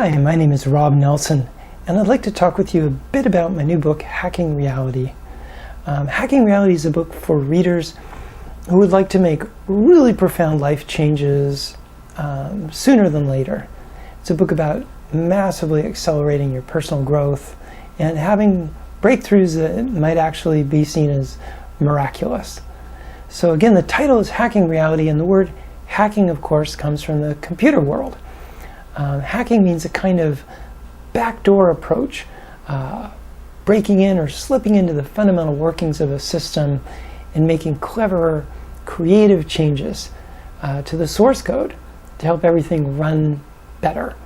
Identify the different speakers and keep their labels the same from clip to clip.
Speaker 1: Hi, my name is Rob Nelson, and I'd like to talk with you a bit about my new book, Hacking Reality. Hacking Reality is a book for readers who would like to make really profound life changes sooner than later. It's a book about massively accelerating your personal growth and having breakthroughs that might actually be seen as miraculous. So again, the title is Hacking Reality, and the word hacking, of course, comes from the computer world. Hacking means a kind of backdoor approach, breaking in or slipping into the fundamental workings of a system and making clever, creative changes to the source code to help everything run better.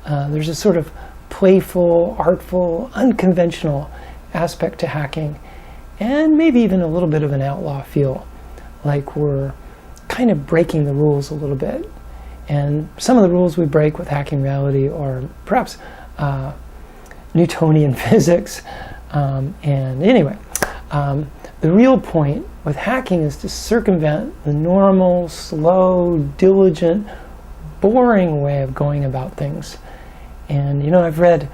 Speaker 1: There's a sort of playful, artful, unconventional aspect to hacking, and maybe even a little bit of an outlaw feel, like we're kind of breaking the rules a little bit. And some of the rules we break with Hacking Reality are perhaps Newtonian physics. And anyway, the real point with hacking is to circumvent the normal, slow, diligent, boring way of going about things. And you know, I've read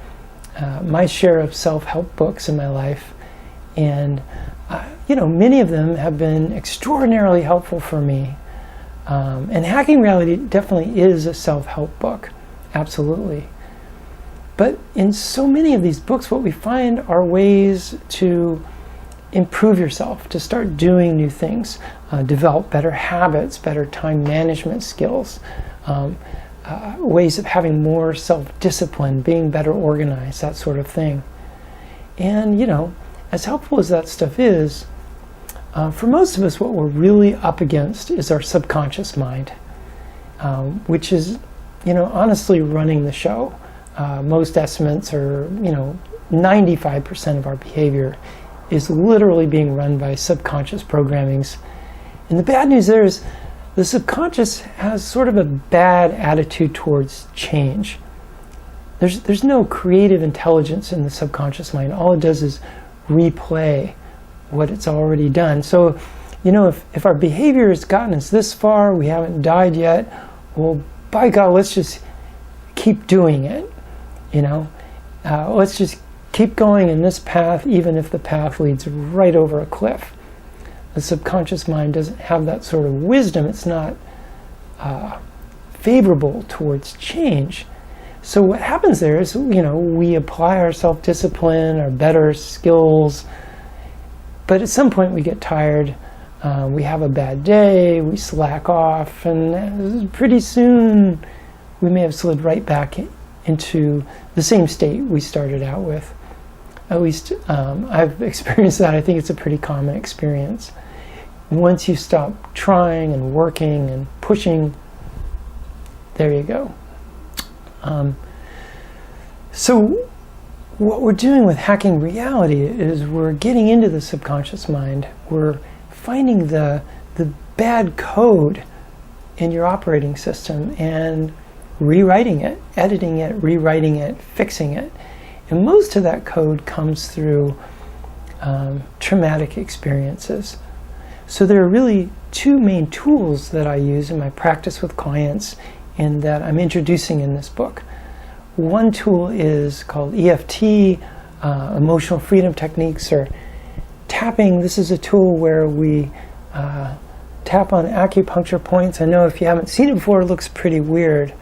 Speaker 1: my share of self-help books in my life, and many of them have been extraordinarily helpful for me. And Hacking Reality definitely is a self-help book, absolutely. But in so many of these books, what we find are ways to improve yourself, to start doing new things, develop better habits, better time management skills, ways of having more self-discipline, being better organized, that sort of thing. And, as helpful as that stuff is, for most of us, what we're really up against is our subconscious mind, which is, honestly running the show. Most estimates are, 95% of our behavior is literally being run by subconscious programmings. And the bad news there is the subconscious has sort of a bad attitude towards change. There's no creative intelligence in the subconscious mind. All it does is replay what it's already done. So, if our behavior has gotten us this far, we haven't died yet, well, by God, let's just keep doing it, let's just keep going in this path, even if the path leads right over a cliff. The subconscious mind doesn't have that sort of wisdom. It's not favorable towards change. So what happens there is, we apply our self-discipline, our better skills, but at some point we get tired, we have a bad day, we slack off, and pretty soon we may have slid right back into the same state we started out with. At least I've experienced that. I think it's a pretty common experience. Once you stop trying and working and pushing, there you go. So what we're doing with Hacking Reality is we're getting into the subconscious mind. We're finding the bad code in your operating system and rewriting it, editing it, rewriting it, fixing it. And most of that code comes through traumatic experiences. So there are really two main tools that I use in my practice with clients and that I'm introducing in this book. One tool is called EFT, Emotional Freedom Techniques, or tapping. This is a tool where we tap on acupuncture points. I know if you haven't seen it before, it looks pretty weird,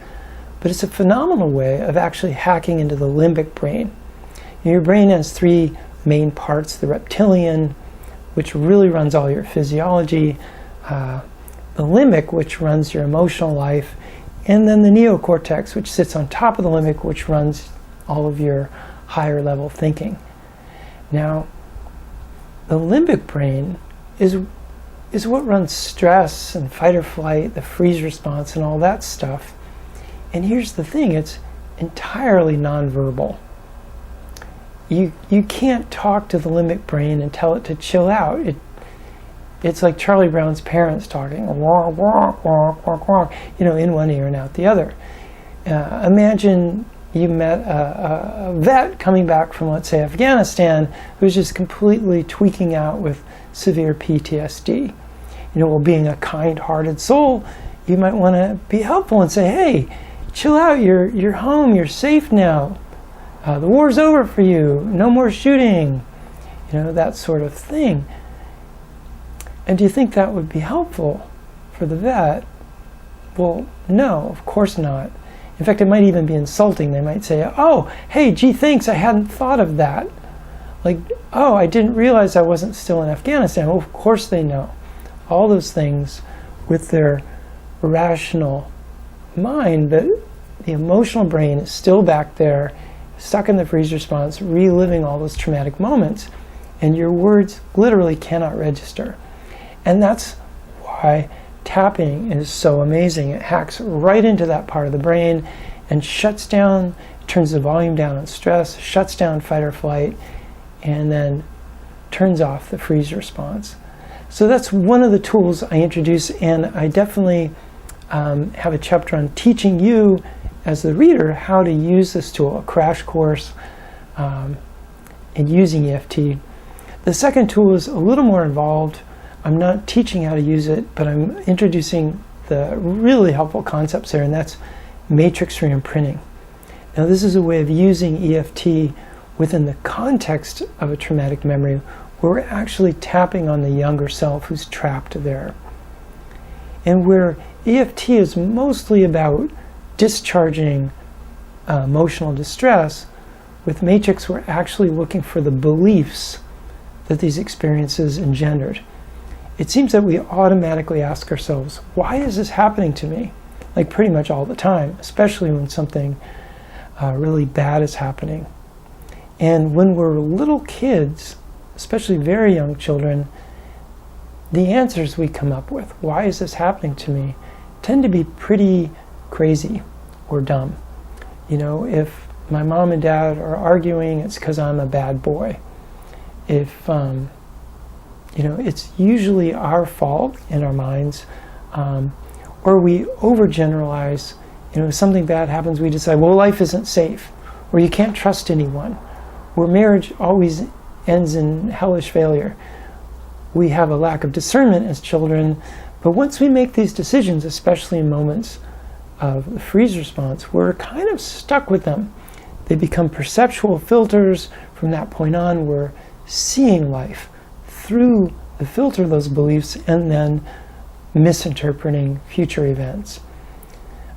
Speaker 1: but it's a phenomenal way of actually hacking into the limbic brain. Your brain has three main parts: the reptilian, which really runs all your physiology, the limbic, which runs your emotional life, and then the neocortex, which sits on top of the limbic, which runs all of your higher level thinking. Now, the limbic brain is what runs stress and fight or flight, the freeze response, and all that stuff. And here's the thing, it's entirely nonverbal. You can't talk to the limbic brain and tell it to chill out. It's like Charlie Brown's parents talking, wah, wah, wah, wah, wah, in one ear and out the other. Imagine you met a vet coming back from, let's say, Afghanistan, who's just completely tweaking out with severe PTSD. Being a kind-hearted soul, you might want to be helpful and say, hey, chill out, you're home, you're safe now. The war's over for you, no more shooting, that sort of thing. And do you think that would be helpful for the vet? Well, no, of course not. In fact, it might even be insulting. They might say, oh, hey, gee, thanks, I hadn't thought of that. Like, oh, I didn't realize I wasn't still in Afghanistan. Well, of course they know. All those things with their rational mind, but the emotional brain is still back there, stuck in the freeze response, reliving all those traumatic moments, and your words literally cannot register. And that's why tapping is so amazing. It hacks right into that part of the brain and shuts down, turns the volume down on stress, shuts down fight or flight, and then turns off the freeze response. So that's one of the tools I introduce, and I definitely have a chapter on teaching you as the reader how to use this tool, a crash course in using EFT. The second tool is a little more involved. I'm not teaching how to use it, but I'm introducing the really helpful concepts there, and that's matrix reimprinting. Now, this is a way of using EFT within the context of a traumatic memory where we're actually tapping on the younger self who's trapped there. And where EFT is mostly about discharging emotional distress, with matrix we're actually looking for the beliefs that these experiences engendered. It seems that we automatically ask ourselves, why is this happening to me? Like pretty much all the time, especially when something really bad is happening. And when we're little kids, especially very young children, the answers we come up with, why is this happening to me, tend to be pretty crazy or dumb. If my mom and dad are arguing, it's because I'm a bad boy. If it's usually our fault in our minds, or we overgeneralize. If something bad happens, we decide, well, life isn't safe, or you can't trust anyone, or marriage always ends in hellish failure. We have a lack of discernment as children, but once we make these decisions, especially in moments of the freeze response, we're kind of stuck with them. They become perceptual filters. From that point on, we're seeing life through the filter of those beliefs and then misinterpreting future events.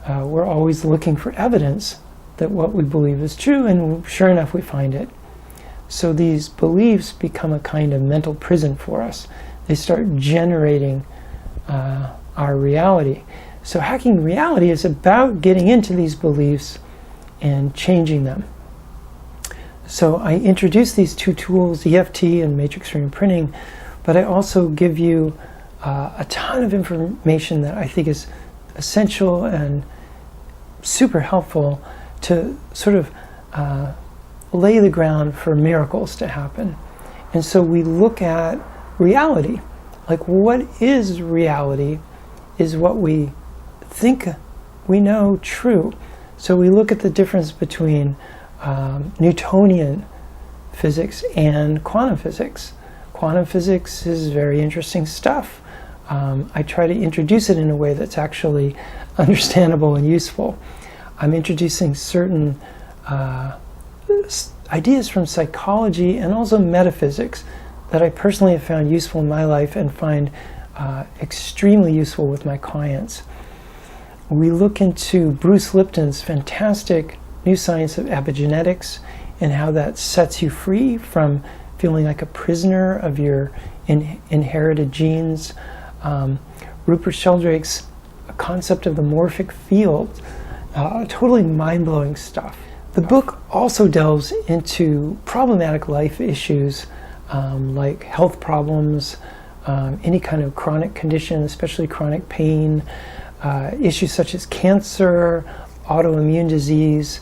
Speaker 1: We're always looking for evidence that what we believe is true, and sure enough, we find it. So these beliefs become a kind of mental prison for us. They start generating our reality. So hacking reality is about getting into these beliefs and changing them. So I introduce these two tools, EFT and matrix reimprinting, but I also give you a ton of information that I think is essential and super helpful to sort of lay the ground for miracles to happen. And so we look at reality. Like, what is reality? Is what we think we know true. So we look at the difference between Newtonian physics and quantum physics. Quantum physics is very interesting stuff. I try to introduce it in a way that's actually understandable and useful. I'm introducing certain ideas from psychology and also metaphysics that I personally have found useful in my life and find extremely useful with my clients. We look into Bruce Lipton's fantastic new science of epigenetics and how that sets you free from feeling like a prisoner of your inherited genes. Rupert Sheldrake's concept of the morphic field, totally mind-blowing stuff. The book also delves into problematic life issues like health problems, any kind of chronic condition, especially chronic pain, issues such as cancer, autoimmune disease,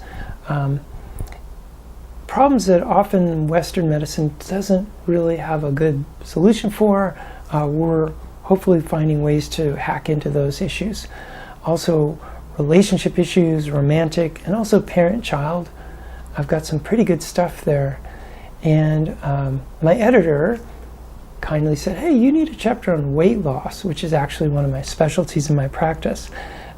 Speaker 1: problems that often Western medicine doesn't really have a good solution for. We're hopefully finding ways to hack into those issues. Also, relationship issues, romantic, and also parent-child. I've got some pretty good stuff there. And my editor kindly said, hey, you need a chapter on weight loss, which is actually one of my specialties in my practice.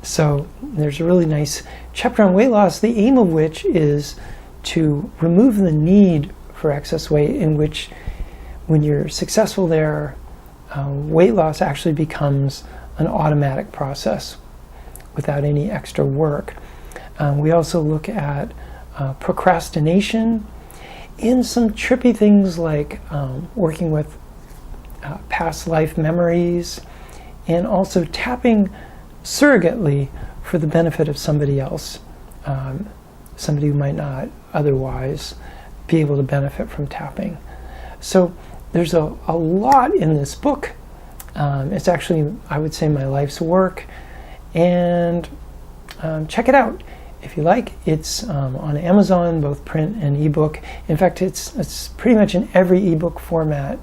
Speaker 1: So there's a really nice chapter on weight loss, the aim of which is to remove the need for excess weight, in which when you're successful there, weight loss actually becomes an automatic process without any extra work. We also look at procrastination and some trippy things like working with past life memories, and also tapping surrogately for the benefit of somebody else, somebody who might not otherwise be able to benefit from tapping. So there's a lot in this book. It's actually, I would say, my life's work, and check it out if you like. It's on Amazon, both print and ebook. In fact, it's pretty much in every ebook format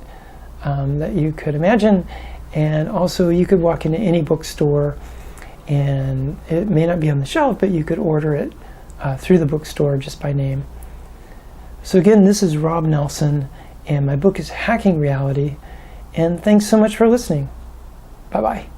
Speaker 1: that you could imagine, and also you could walk into any bookstore and it may not be on the shelf, but you could order it through the bookstore just by name. So again, this is Rob Nelson, and my book is Hacking Reality, and thanks so much for listening. Bye-bye.